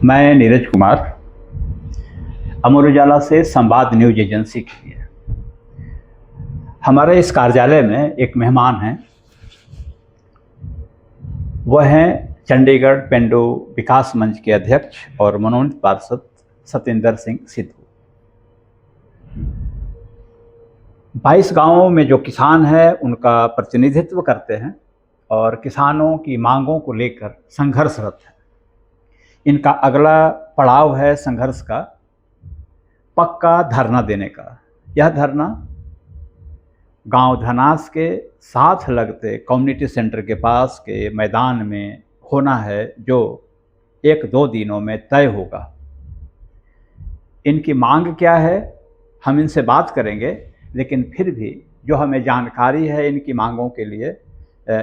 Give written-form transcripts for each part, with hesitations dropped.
मैं नीरज कुमार, अमर उजाला से संवाद न्यूज एजेंसी के लिए। हमारे इस कार्यालय में एक मेहमान हैं, वह हैं चंडीगढ़ पेंडू विकास मंच के अध्यक्ष और मनोनीत पार्षद सत्येंद्र सिंह सिद्धू। 22 गांवों में जो किसान हैं उनका प्रतिनिधित्व करते हैं और किसानों की मांगों को लेकर संघर्षरत हैं। इनका अगला पड़ाव है संघर्ष का पक्का धरना देने का। यह धरना गांव धनास के साथ लगते कम्युनिटी सेंटर के पास के मैदान में होना है, जो 1-2 दिनों में तय होगा। इनकी मांग क्या है हम इनसे बात करेंगे, लेकिन फिर भी जो हमें जानकारी है इनकी मांगों के लिए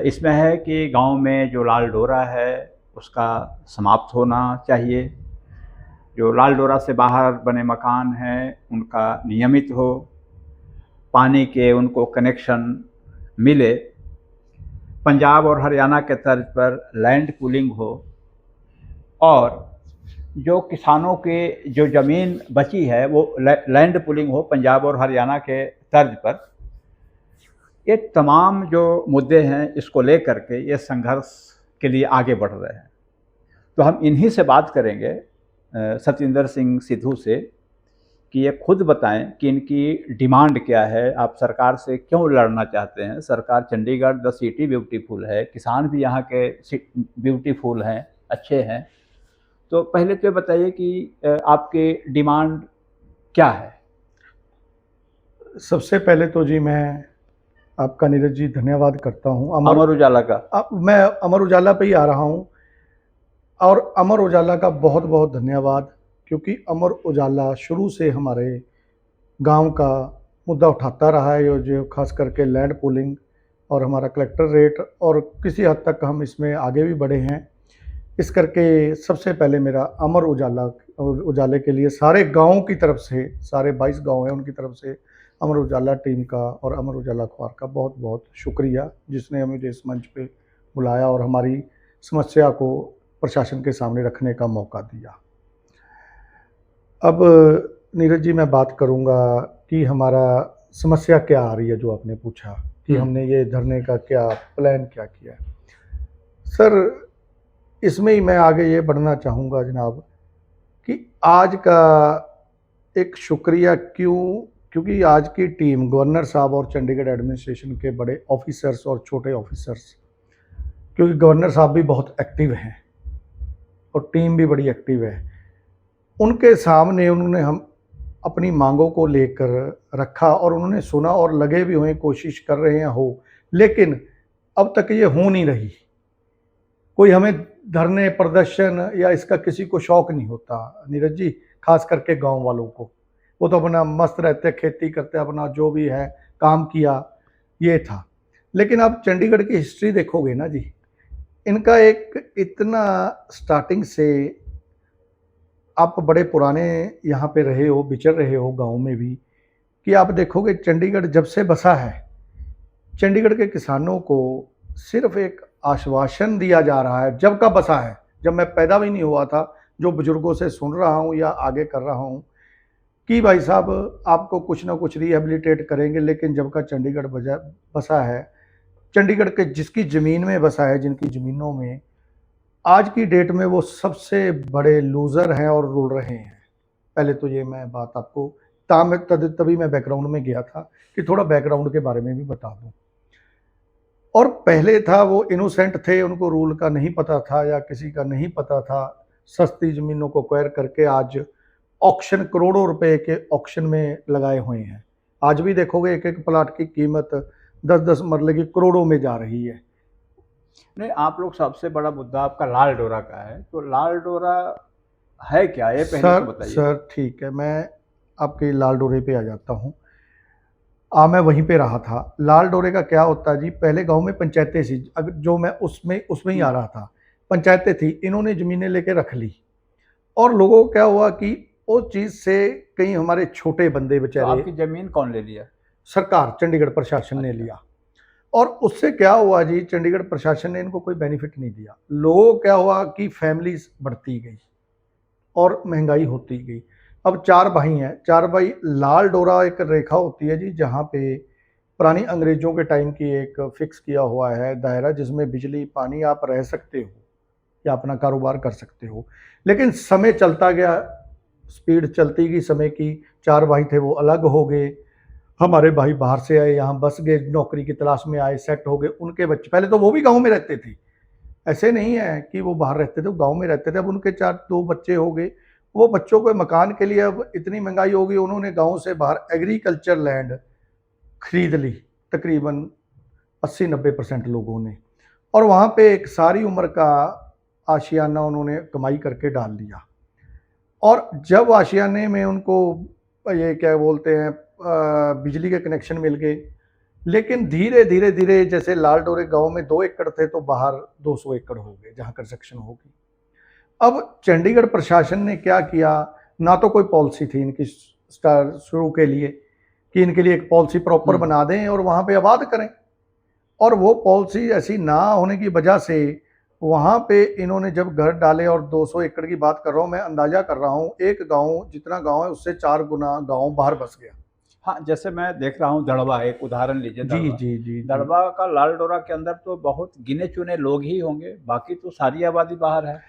इसमें है कि गांव में जो लाल डोरा है उसका समाप्त होना चाहिए, जो लाल डोरा से बाहर बने मकान हैं उनका नियमित हो, पानी के उनको कनेक्शन मिले, पंजाब और हरियाणा के तर्ज पर लैंड पूलिंग हो, और जो किसानों के जो ज़मीन बची है वो लैंड पूलिंग हो पंजाब और हरियाणा के तर्ज पर। ये तमाम जो मुद्दे हैं इसको लेकर के ये संघर्ष के लिए आगे बढ़ रहे हैं। तो हम इन्हीं से बात करेंगे सत्येंद्र सिंह सिद्धू से कि ये खुद बताएं कि इनकी डिमांड क्या है, आप सरकार से क्यों लड़ना चाहते हैं। सरकार चंडीगढ़ द सिटी ब्यूटीफुल है, किसान भी यहाँ के ब्यूटीफुल हैं, अच्छे हैं। तो पहले तो बताइए कि आपकी डिमांड क्या है। सबसे पहले तो जी मैं आपका नीरज जी धन्यवाद करता हूँ अमर उजाला का। मैं अमर उजाला पे ही आ रहा हूँ और अमर उजाला का बहुत बहुत धन्यवाद, क्योंकि अमर उजाला शुरू से हमारे गांव का मुद्दा उठाता रहा है, जो खास करके लैंड पूलिंग और हमारा कलेक्टर रेट, और किसी हद तक हम इसमें आगे भी बढ़े हैं। इस करके सबसे पहले मेरा अमर उजाले के लिए सारे गाँव की तरफ से, सारे 22 गाँव हैं उनकी तरफ से अमर उजाला टीम का और अमर उजाला अखबार का बहुत बहुत शुक्रिया, जिसने हमें इस मंच पे बुलाया और हमारी समस्या को प्रशासन के सामने रखने का मौका दिया। अब नीरज जी मैं बात करूंगा कि हमारा समस्या क्या आ रही है, जो आपने पूछा कि हमने ये धरने का क्या प्लान क्या किया। सर इसमें ही मैं आगे ये बढ़ना चाहूँगा जनाब कि आज का एक शुक्रिया क्योंकि आज की टीम गवर्नर साहब और चंडीगढ़ एडमिनिस्ट्रेशन के बड़े ऑफिसर्स और छोटे ऑफिसर्स, क्योंकि गवर्नर साहब भी बहुत एक्टिव हैं और टीम भी बड़ी एक्टिव है, उनके सामने उन्होंने हम अपनी मांगों को लेकर रखा और उन्होंने सुना और लगे भी हुए, कोशिश कर रहे हैं हो, लेकिन अब तक ये हो नहीं रही। कोई हमें धरने प्रदर्शन या इसका किसी को शौक नहीं होता नीरज जी, खास करके गांव वालों को। वो तो अपना मस्त रहते, खेती करते, अपना जो भी है काम किया, ये था। लेकिन आप चंडीगढ़ की हिस्ट्री देखोगे ना जी, इनका एक इतना स्टार्टिंग से आप बड़े पुराने यहाँ पे रहे हो, विचर रहे हो गांव में भी, कि आप देखोगे चंडीगढ़ जब से बसा है, चंडीगढ़ के किसानों को सिर्फ एक आश्वासन दिया जा रहा है जब का बसा है। जब मैं पैदा भी नहीं हुआ था, जो बुजुर्गों से सुन रहा हूँ या आगे कर रहा हूँ कि भाई साहब आपको कुछ ना कुछ रिहेबिलिटेट करेंगे, लेकिन जब का चंडीगढ़ बसा है, चंडीगढ़ के जिसकी ज़मीन में बसा है, जिनकी ज़मीनों में आज की डेट में वो सबसे बड़े लूज़र हैं और रुल रहे हैं। पहले तो ये मैं बात आपको तभी मैं बैकग्राउंड में गया था कि थोड़ा बैकग्राउंड के बारे में भी बता दूं। और पहले था वो इनोसेंट थे, उनको रूल का नहीं पता था या किसी का नहीं पता था, सस्ती ज़मीनों को क्वायर करके आज ऑक्शन, करोड़ों रुपए के ऑक्शन में लगाए हुए हैं। आज भी देखोगे एक एक प्लाट की कीमत 10-10 मरले की करोड़ों में जा रही है। नहीं, आप लोग सबसे बड़ा मुद्दा आपका लाल डोरा का है, तो लाल डोरा है क्या, ये पहले तो बताइए। सर ठीक है, मैं आपके लाल डोरे पे आ जाता हूँ। मैं वहीं पे रहा था। लाल डोरे का क्या होता है जी, पहले गांव में पंचायतें थी, जो मैं उसमें ही आ रहा था, पंचायतें थी, इन्होंने ज़मीनें लेके रख ली और लोगों को क्या हुआ कि उस चीज़ से कहीं हमारे छोटे बंदे तो बेचारे, आपकी ज़मीन कौन ले लिया? सरकार चंडीगढ़ प्रशासन ने लिया। और उससे क्या हुआ जी, चंडीगढ़ प्रशासन ने इनको कोई बेनिफिट नहीं दिया। लोगों को क्या हुआ कि फैमिलीज बढ़ती गई, और महंगाई होती गई। अब 4 भाई हैं, 4 भाई, लाल डोरा एक रेखा होती है जी, जहाँ पे पुरानी अंग्रेज़ों के टाइम की एक फ़िक्स किया हुआ है दायरा, जिसमें बिजली, पानी आप रह सकते हो या अपना कारोबार कर सकते हो। लेकिन समय चलता गया, स्पीड चलती गई समय की, 4 भाई थे वो अलग हो गए, हमारे भाई बाहर से आए, यहाँ बस गए, नौकरी की तलाश में आए, सेट हो गए, उनके बच्चे, पहले तो वो भी गाँव में रहते थे, ऐसे नहीं है कि वो बाहर रहते थे, वो गाँव में रहते थे। अब उनके 2 बच्चे हो गए, वो बच्चों को मकान के लिए अब इतनी महँगाई हो गई, उन्होंने गाँव से बाहर एग्रीकल्चर लैंड खरीद ली, तकरीबन 80-90% लोगों ने, और वहाँ पे एक सारी उम्र का आशियाना उन्होंने कमाई करके डाल लिया। और जब आशियाने में उनको ये क्या बोलते हैं, बिजली के कनेक्शन मिल गए, लेकिन धीरे धीरे धीरे, जैसे लाल डोरे गांव में 2 एकड़ थे तो बाहर 200 एकड़ हो गए जहां कंस्ट्रक्शन होगी। अब चंडीगढ़ प्रशासन ने क्या किया, ना तो कोई पॉलिसी थी इनकी स्टार शुरू के लिए कि इनके लिए एक पॉलिसी प्रॉपर बना दें और वहाँ पे आबाद करें, और वो पॉलिसी ऐसी ना होने की वजह से वहाँ पे इन्होंने जब घर डाले, और 200 एकड़ की बात कर रहा हूँ मैं, अंदाजा कर रहा हूँ, एक गांव जितना गांव है उससे 4 गुना गांव बाहर बस गया। हाँ, जैसे मैं देख रहा हूँ दड़बा, एक उदाहरण लीजिए, जी दड़बा। जी जी जी। दड़बा का लाल डोरा के अंदर तो बहुत गिने चुने लोग ही होंगे, बाकी तो सारी आबादी बाहर है।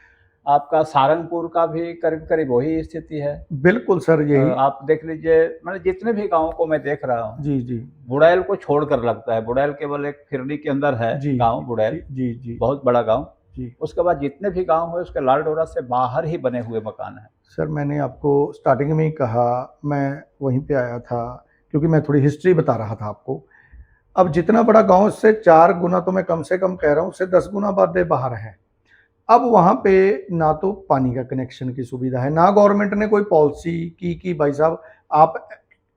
आपका सारंगपुर का भी करीब करीब वही स्थिति है। बिल्कुल सर, यही। आप देख लीजिए, मैंने जितने भी गाँवों को मैं देख रहा हूँ, जी जी बुड़ैल को छोड़कर लगता है, बुड़ैल केवल एक फिरनी के अंदर है जी गाँव जी बुड़ैल, जी जी बहुत बड़ा गाँव। जी। उसके बाद जितने भी गाँव हैं उसके लाल डोरा से बाहर ही बने हुए मकान हैं। सर मैंने आपको स्टार्टिंग में ही कहा, मैं वहीं पे आया था क्योंकि मैं थोड़ी हिस्ट्री बता रहा था आपको। अब जितना बड़ा गांव, उससे 4 गुना तो मैं कम से कम कह रहा हूँ, उससे 10 गुना आबादी बाहर है। अब वहाँ पे ना तो पानी का कनेक्शन की सुविधा है, ना गवर्नमेंट ने कोई पॉलिसी की कि भाई साहब आप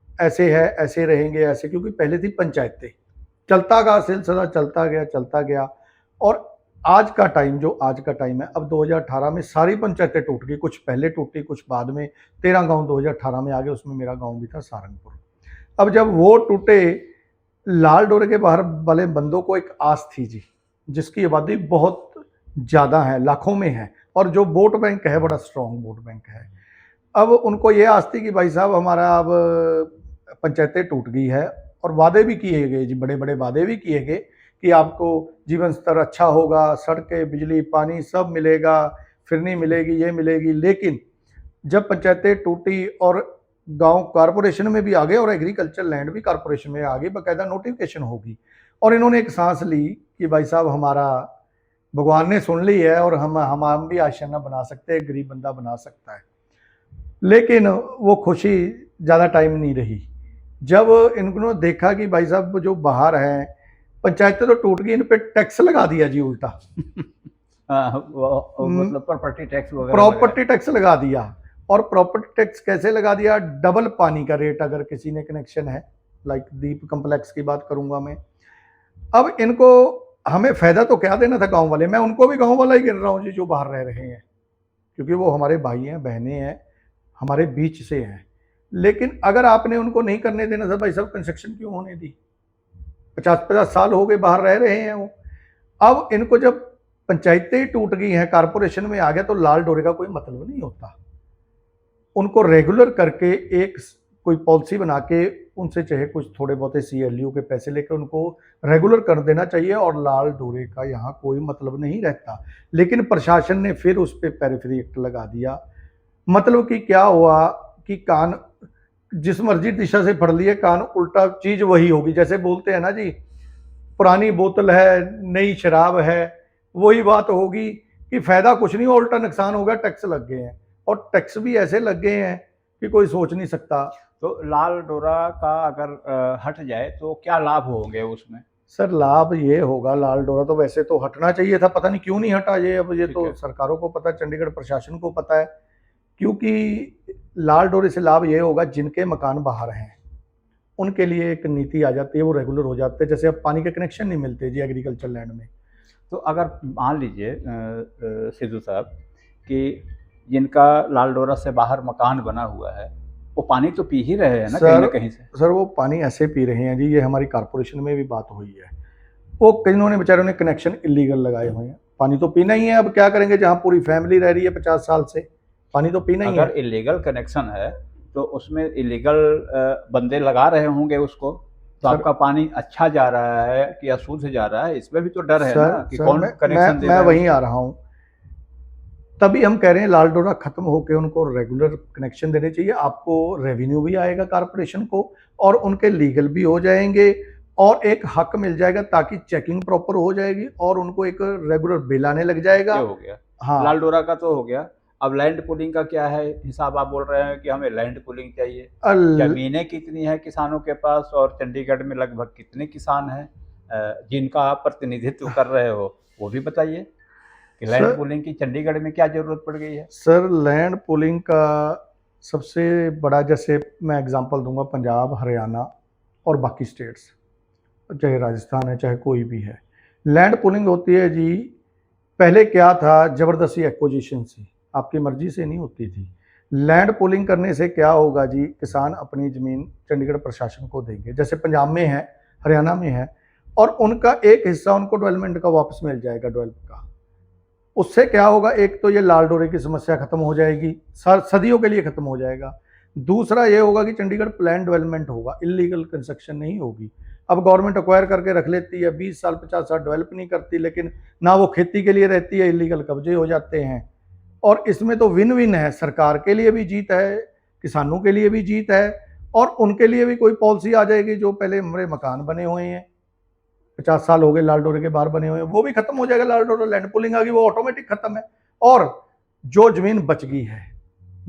ऐसे है, ऐसे रहेंगे, ऐसे, क्योंकि पहले थी पंचायतें, चलता गया सिलसिला, चलता गया। और आज का टाइम, जो आज का टाइम है, अब 2018 में सारी पंचायतें टूट गई, कुछ पहले टूटी, कुछ बाद में। 13 गांव 2018 में आ गए, उसमें मेरा गांव भी था सारंगपुर। अब जब वो टूटे, लाल डोरे के बाहर वाले बंदों को एक आस थी जी, जिसकी आबादी बहुत ज़्यादा है, लाखों में है, और जो वोट बैंक है, बड़ा स्ट्रॉन्ग वोट बैंक है। अब उनको ये आस थी कि भाई साहब हमारा अब पंचायतें टूट गई है, और वादे भी किए गए जी, बड़े बड़े वादे भी किए गए कि आपको जीवन स्तर अच्छा होगा, सड़कें, बिजली, पानी सब मिलेगा, फिरनी मिलेगी, ये मिलेगी। लेकिन जब पंचायतें टूटी और गांव कारपोरेशन में भी आ गए, और एग्रीकल्चर लैंड भी कारपोरेशन में आ गई, बाकायदा नोटिफिकेशन होगी, और इन्होंने एक सांस ली कि भाई साहब हमारा भगवान ने सुन ली है, और हम भी आशियाना बना सकते हैं, गरीब बंदा बना सकता है। लेकिन वो खुशी ज़्यादा टाइम नहीं रही। जब इन्होंने देखा कि भाई साहब जो बाहर हैं, पंचायतें तो टूट गई, इन पे टैक्स लगा दिया जी उल्टा। मतलब प्रॉपर्टी टैक्स वगैरह प्रॉपर्टी टैक्स लगा दिया, और प्रॉपर्टी टैक्स कैसे लगा दिया, डबल पानी का रेट अगर किसी ने कनेक्शन है, लाइक दीप कम्प्लेक्स की बात करूंगा मैं। अब इनको, हमें फायदा तो क्या देना था गांव वाले, मैं उनको भी गांव वाला ही गिन रहा हूँ जी, जो बाहर रह रहे हैं, क्योंकि वो हमारे भाई हैं, बहनें हैं, हमारे बीच से हैं। लेकिन अगर आपने उनको नहीं करने देना था, भाई साहब कंस्ट्रक्शन क्यों होने दी? 50-50 साल हो गए बाहर रह रहे हैं वो। अब इनको जब पंचायतें टूट गई हैं, कारपोरेशन में आ गया, तो लाल डोरे का कोई मतलब नहीं होता। उनको रेगुलर करके एक कोई पॉलिसी बना के, उनसे चाहे कुछ थोड़े बहुत CLU के पैसे लेकर उनको रेगुलर कर देना चाहिए, और लाल डोरे का यहाँ कोई मतलब नहीं रहता। लेकिन प्रशासन ने फिर उस पर पेरिफेरी एक्ट लगा दिया। मतलब कि क्या हुआ कि कान जिस मर्जी दिशा से फड़ लिए, कान उल्टा चीज वही होगी। जैसे बोलते हैं ना जी, पुरानी बोतल है, नई शराब है, वही बात होगी कि फायदा कुछ नहीं, उल्टा नुकसान होगा, टैक्स लग गए हैं, और टैक्स भी ऐसे लग गए हैं कि कोई सोच नहीं सकता। तो लाल डोरा का अगर हट जाए तो क्या लाभ होंगे उसमें? सर लाभ ये होगा, लाल डोरा तो वैसे तो हटना चाहिए था, पता नहीं क्यों नहीं हटा ये। अब ये ठीक तो है। सरकारों को पता है, चंडीगढ़ प्रशासन को पता है। क्योंकि लाल डोरे से लाभ ये होगा, जिनके मकान बाहर हैं उनके लिए एक नीति आ जाती है, वो रेगुलर हो जाते हैं। जैसे अब पानी के कनेक्शन नहीं मिलते जी एग्रीकल्चर लैंड में। तो अगर मान लीजिए सिद्धू साहब कि जिनका लाल डोरा से बाहर मकान बना हुआ है, वो पानी तो पी ही रहे हैं ना कहीं ना कहीं से। सर वो पानी ऐसे पी रहे हैं जी, ये हमारी कारपोरेशन में भी बात हुई है। वो कईयों ने बेचारों ने कनेक्शन इलीगल लगाए हुए हैं, पानी तो पीना ही है। अब क्या करेंगे, जहाँ पूरी फैमिली रह रही है 50 साल से, पानी तो पीना ही अगर है। इलीगल कनेक्शन है तो उसमें इलीगल बंदे लगा रहे होंगे उसको, तो सर आपका पानी अच्छा जा रहा है कि अशुद्ध जा रहा है, इसमें भी तो डर है ना सर कि सर कौन मैं कनेक्शन दे मैं रहा है वहीं उसको। आ रहा हूँ। तभी हम कह रहे हैं लाल डोरा खत्म होकर उनको रेगुलर कनेक्शन देने चाहिए, आपको रेवेन्यू भी आएगा कारपोरेशन को, और उनके लीगल भी हो जाएंगे, और एक हक मिल जाएगा ताकि चेकिंग प्रॉपर हो जाएगी और उनको एक रेगुलर बिल आने लग जाएगा। ये हो गया, लाल हाँ। डोरा का तो हो गया। अब लैंड पूलिंग का क्या है हिसाब? आप बोल रहे हैं कि हमें लैंड पूलिंग चाहिए। अल ज़मीनें कितनी हैं किसानों के पास, और चंडीगढ़ में लगभग कितने किसान हैं जिनका आप प्रतिनिधित्व कर रहे हो, वो भी बताइए कि लैंड सर पूलिंग की चंडीगढ़ में क्या ज़रूरत पड़ गई है? सर लैंड पूलिंग का सबसे बड़ा, जैसे मैं एग्जांपल दूंगा, पंजाब, हरियाणा और बाकी स्टेट्स, चाहे राजस्थान है चाहे कोई भी है, लैंड पूलिंग होती है जी। पहले क्या था, जबरदस्ती एक्विजिशन से, आपकी मर्जी से नहीं होती थी। लैंड पूलिंग करने से क्या होगा जी, किसान अपनी ज़मीन चंडीगढ़ प्रशासन को देंगे, जैसे पंजाब में है, हरियाणा में है, और उनका एक हिस्सा उनको डेवलपमेंट का वापस मिल जाएगा, डेवलप का। उससे क्या होगा, एक तो ये लाल डोरे की समस्या खत्म हो जाएगी, सदियों के लिए खत्म हो जाएगा। दूसरा ये होगा कि चंडीगढ़ प्लान डेवलपमेंट होगा, इलीगल कंस्ट्रक्शन नहीं होगी। अब गवर्नमेंट अक्वायर करके रख लेती है, 20 साल 50 साल डेवलप नहीं करती, लेकिन ना वो खेती के लिए रहती है, इलीगल कब्जे हो जाते हैं। और इसमें तो विन विन है, सरकार के लिए भी जीत है, किसानों के लिए भी जीत है, और उनके लिए भी कोई पॉलिसी आ जाएगी। जो पहले हमारे मकान बने हुए हैं, 50 साल हो गए लाल डोरे के बाहर बने हुए हैं, वो भी खत्म हो जाएगा। लाल डोरा लैंड पुलिंग आ गई, वो ऑटोमेटिक खत्म है। और जो जमीन बच गई है,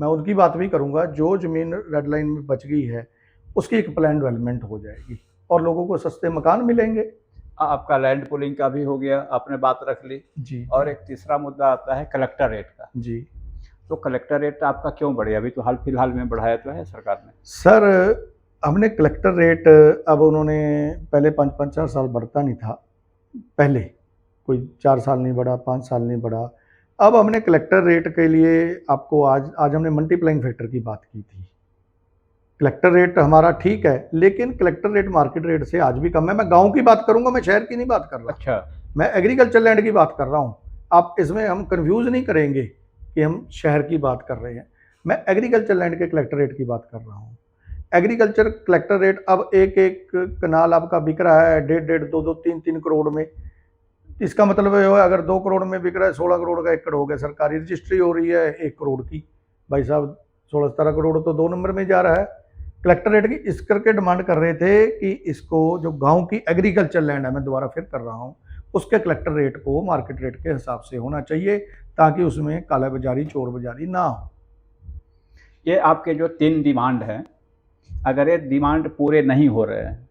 मैं उनकी बात भी करूंगा, जो जमीन रेड लाइन में बच गई है उसकी एक प्लान डेवलपमेंट हो जाएगी और लोगों को सस्ते मकान मिलेंगे। आपका लैंड पूलिंग का भी हो गया, आपने बात रख ली। जी और एक तीसरा मुद्दा आता है कलेक्टर रेट का। जी तो कलेक्टर रेट आपका क्यों बढ़े? अभी तो हाल फिलहाल में बढ़ाया तो है सरकार ने। सर, हमने कलेक्टर रेट, अब उन्होंने पहले 5-5 4 साल बढ़ता नहीं था, पहले कोई 4 साल नहीं बढ़ा, 5 साल नहीं बढ़ा। अब हमने कलेक्टर रेट के लिए, आपको आज आज हमने मल्टीप्लाइंग फैक्टर की बात की थी। कलेक्टर रेट हमारा ठीक है, लेकिन कलेक्टर रेट मार्केट रेट से आज भी कम है। मैं गांव की बात करूंगा, मैं शहर की नहीं बात कर रहा, अच्छा। मैं एग्रीकल्चर लैंड की बात कर रहा हूँ। आप इसमें हम कंफ्यूज नहीं करेंगे कि हम शहर की बात कर रहे हैं, मैं एग्रीकल्चर लैंड के कलेक्टर रेट की बात कर रहा हूँ। एग्रीकल्चर कलेक्टर रेट अब एक एक कनाल आपका बिक रहा है 1.5 2 3 करोड़ में। इसका मतलब है अगर 2 करोड़ में बिक रहा है, 16 करोड़ का एकड़ हो गया। सरकारी रजिस्ट्री हो रही है 1 करोड़ की, भाई साहब 16-17 करोड़ तो 2 नंबर में जा रहा है। कलेक्टर रेट की इस करके डिमांड कर रहे थे कि इसको, जो गांव की एग्रीकल्चर लैंड है, मैं दोबारा फिर कर रहा हूँ, उसके कलेक्टर रेट को मार्केट रेट के हिसाब से होना चाहिए, ताकि उसमें काला बाजारी, चोर बाजारी ना हो। ये आपके जो 3 डिमांड हैं, अगर ये डिमांड पूरे नहीं हो रहे हैं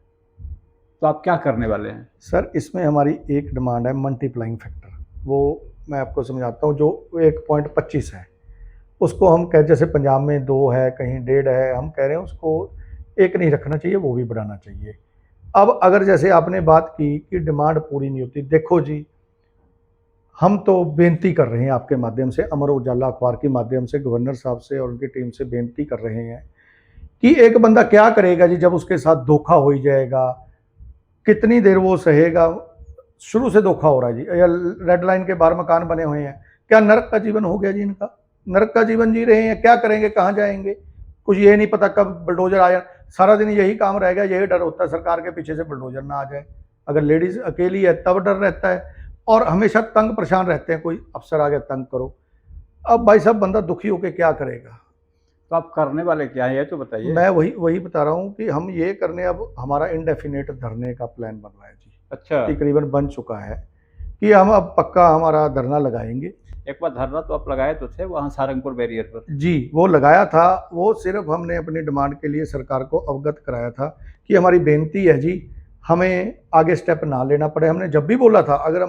तो आप क्या करने वाले हैं? सर, इसमें हमारी एक डिमांड है मल्टीप्लाइंग फैक्टर, वो मैं आपको समझाता हूँ। जो 1.25 है, उसको हम कह, जैसे पंजाब में 2 है, कहीं 1.5 है, हम कह रहे हैं उसको 1 नहीं रखना चाहिए, वो भी बढ़ाना चाहिए। अब अगर जैसे आपने बात की कि डिमांड पूरी नहीं होती, देखो जी, हम तो बेनती कर रहे हैं आपके माध्यम से, अमर उजाला अखबार के माध्यम से, गवर्नर साहब से और उनकी टीम से बेनती कर रहे हैं कि एक बंदा क्या करेगा जी जब उसके साथ धोखा हो ही जाएगा, कितनी देर वो सहेगा। शुरू से धोखा हो रहा है जी, या रेड लाइन के बाहर मकान बने हुए हैं, क्या नरक का जीवन हो गया जी इनका? नरक का जीवन जी रहे हैं, क्या करेंगे, कहाँ जाएंगे, कुछ ये नहीं पता कब बुलडोजर आया। सारा दिन यही काम रहेगा, यही डर होता है सरकार के पीछे से बुलडोजर ना आ जाए। अगर लेडीज अकेली है तब डर रहता है, और हमेशा तंग परेशान रहते हैं, कोई अफसर आ गया तंग करो। अब भाई साहब बंदा दुखी होकर क्या करेगा? तो आप करने वाले क्या है ये तो बताइए। मैं वही वही बता रहा हूँ कि हम ये करने, अब हमारा इंडेफिनेट धरने का प्लान बन रहा है जी, अच्छा। तकरीबन बन चुका है कि हम अब पक्का हमारा धरना लगाएंगे। एक बार धरना तो आप लगाए तो थे वहाँ सारंगपुर बैरियर पर। जी, वो लगाया था, वो सिर्फ हमने अपनी डिमांड के लिए सरकार को अवगत कराया था कि हमारी बेनती है जी, हमें आगे स्टेप ना लेना पड़े। हमने जब भी बोला था, अगर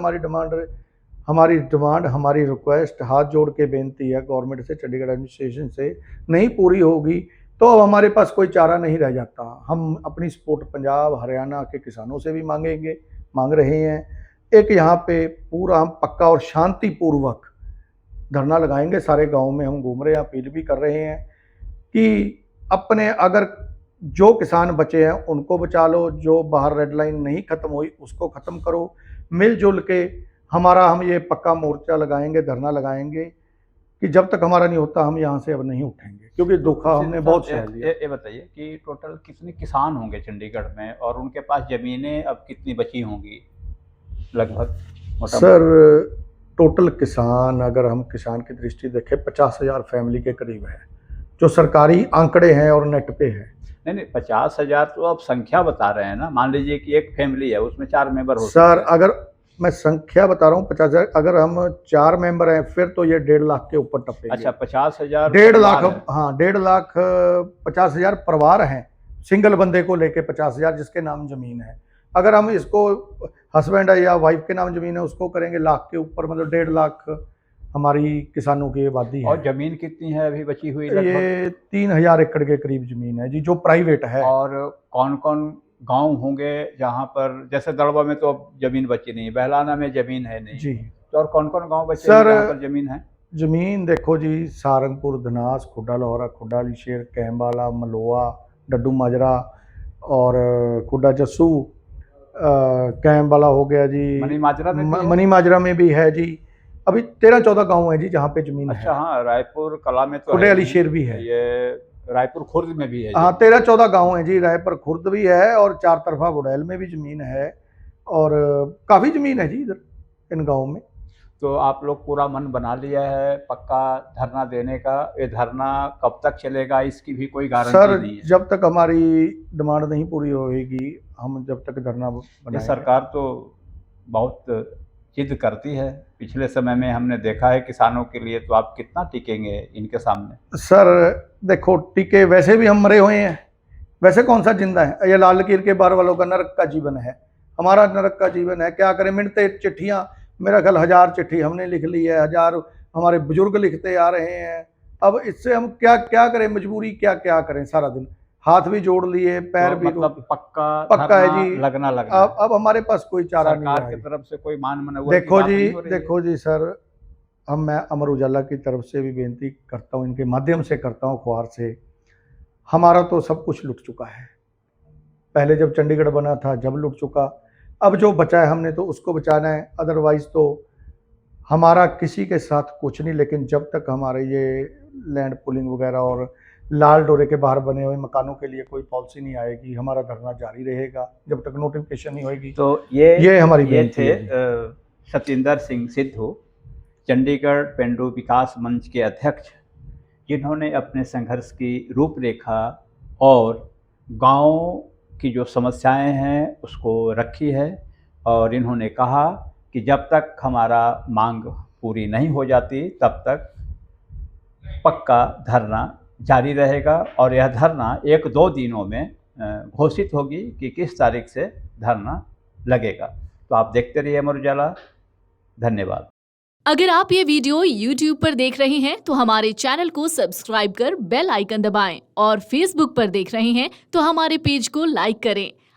हमारी रिक्वेस्ट, हाथ जोड़ के बेनती है गवर्नमेंट से, चंडीगढ़ एडमिनिस्ट्रेशन से, नहीं पूरी होगी तो अब हमारे पास कोई चारा नहीं रह जाता। हम अपनी सपोर्ट पंजाब, हरियाणा के किसानों से भी मांग रहे हैं। एक यहाँ पे पूरा हम पक्का और शांतिपूर्वक धरना लगाएंगे, सारे गाँव में हम घूम रहे हैं, अपील भी कर रहे हैं कि अपने, अगर जो किसान बचे हैं उनको बचा लो, जो बाहर रेड लाइन नहीं खत्म हुई उसको ख़त्म करो। मिलजुल के हम ये पक्का मोर्चा लगाएंगे, धरना लगाएंगे कि जब तक हमारा नहीं होता हम यहाँ से अब नहीं उठेंगे, क्योंकि धोखा हमने बहुत सह लिया। ये बताइए कि टोटल कितने किसान होंगे चंडीगढ़ में और उनके पास ज़मीनें अब कितनी बची होंगी लगभग? सर टोटल किसान, अगर हम किसान की दृष्टि देखें, 50,000 फैमिली के करीब है, जो सरकारी आंकड़े हैं और नेट पे है। नहीं 50,000 तो आप संख्या बता रहे हैं ना। मान लीजिए कि एक फैमिली है, उसमें 4 मेंबर हो सर सकते हैं। अगर मैं संख्या बता रहा हूँ 50,000, अगर हम 4 मेंबर हैं फिर तो ये 1.5 लाख के ऊपर टपेंगे। अच्छा 50,000 1.5 लाख, हाँ 1.5 लाख 50,000 परिवार हैं, सिंगल बंदे को लेके 50,000 जिसके नाम जमीन है। अगर हम इसको हस्बैंड है या वाइफ के नाम जमीन है उसको करेंगे लाख के ऊपर, मतलब 1.5 लाख हमारी किसानों की आबादी है। और जमीन कितनी है अभी बची हुई? ये 3,000 एकड़ के करीब जमीन है जी, जो प्राइवेट है। और कौन कौन गांव होंगे जहां पर, जैसे दड़बा में तो अब जमीन बची नहीं, बहलाना में जमीन है नहीं जी, तो और कौन कौन गांव बचे सर, हैं जहां पर जमीन है? जमीन देखो जी, सारंगपुर, धनास, खुड्डा लाहौरा, खुड्डा अलीशेर, कैम्बाला, मलोआ, डड्डू माजरा और खुड्डा जस्सू, कैम्बाला हो गया जी, मनी माजरा में भी है? मनी माजरा में भी है जी। अभी 13-14 गांव है जी जहाँ पे जमीन अच्छा है। हाँ, रायपुर कला में तो खुड्डे है अलीशेर नहीं। भी है। ये रायपुर खुर्द में भी है हाँ जी। 13-14 गांव है जी, रायपुर खुर्द भी है और चार तरफा बुड़ैल में भी जमीन है और काफ़ी जमीन है जी इधर इन गाँव में। तो आप लोग पूरा मन बना लिया है पक्का धरना देने का? ये धरना कब तक चलेगा इसकी भी कोई गारंटी सर नहीं है। जब तक हमारी डिमांड नहीं पूरी होगी हम जब तक धरना ये बनाएंगे। सरकार तो बहुत जिद करती है, पिछले समय में हमने देखा है किसानों के लिए, तो आप कितना टिकेंगे इनके सामने? सर देखो टिके, वैसे भी हम मरे हुए हैं, वैसे कौन सा जिंदा है? ये लाल लकीर के बार वालों का नरक का जीवन है, हमारा नरक का जीवन है। क्या करें, मिनटे चिट्ठियाँ, मेरा ख्याल 1000 चिट्ठी हमने लिख ली है, 1000 हमारे बुजुर्ग लिखते आ रहे हैं। अब इससे हम क्या क्या करें, मजबूरी क्या क्या करें, सारा दिन हाथ भी जोड़ लिए, पैर तो भी मतलब पक्का है जी, लगना अब हमारे पास कोई चारा नहीं सरकार है। की तरफ से कोई मान मनौवत की देखो बात जी, नहीं हो रही है? देखो जी सर, मैं अमर उजाला की तरफ से भी बेनती करता हूँ, इनके माध्यम से करता हूँ, अखबार से, हमारा तो सब कुछ लुट चुका है। पहले जब चंडीगढ़ बना था जब लुट चुका, अब जो बचा है हमने तो उसको बचाना है, अदरवाइज तो हमारा किसी के साथ कुछ नहीं। लेकिन जब तक हमारे ये लैंड पुलिंग वगैरह और लाल डोरे के बाहर बने हुए मकानों के लिए कोई पॉलिसी नहीं आएगी, हमारा धरना जारी रहेगा जब तक नोटिफिकेशन नहीं होगी। तो ये हमारी ये बेनती थे है। सतिंदर सिंह सिद्धू, चंडीगढ़ पेंडू विकास मंच के अध्यक्ष, जिन्होंने अपने संघर्ष की रूपरेखा और गांव की जो समस्याएं हैं उसको रखी है। और इन्होंने कहा कि जब तक हमारा मांग पूरी नहीं हो जाती तब तक पक्का धरना जारी रहेगा। और यह धरना 1-2 दिनों में घोषित होगी कि किस तारीख से धरना लगेगा। तो आप देखते रहिए अमर उजाला। धन्यवाद। अगर आप ये वीडियो YouTube पर देख रहे हैं तो हमारे चैनल को सब्सक्राइब कर बेल आइकन दबाएं और Facebook पर देख रहे हैं तो हमारे पेज को लाइक करें।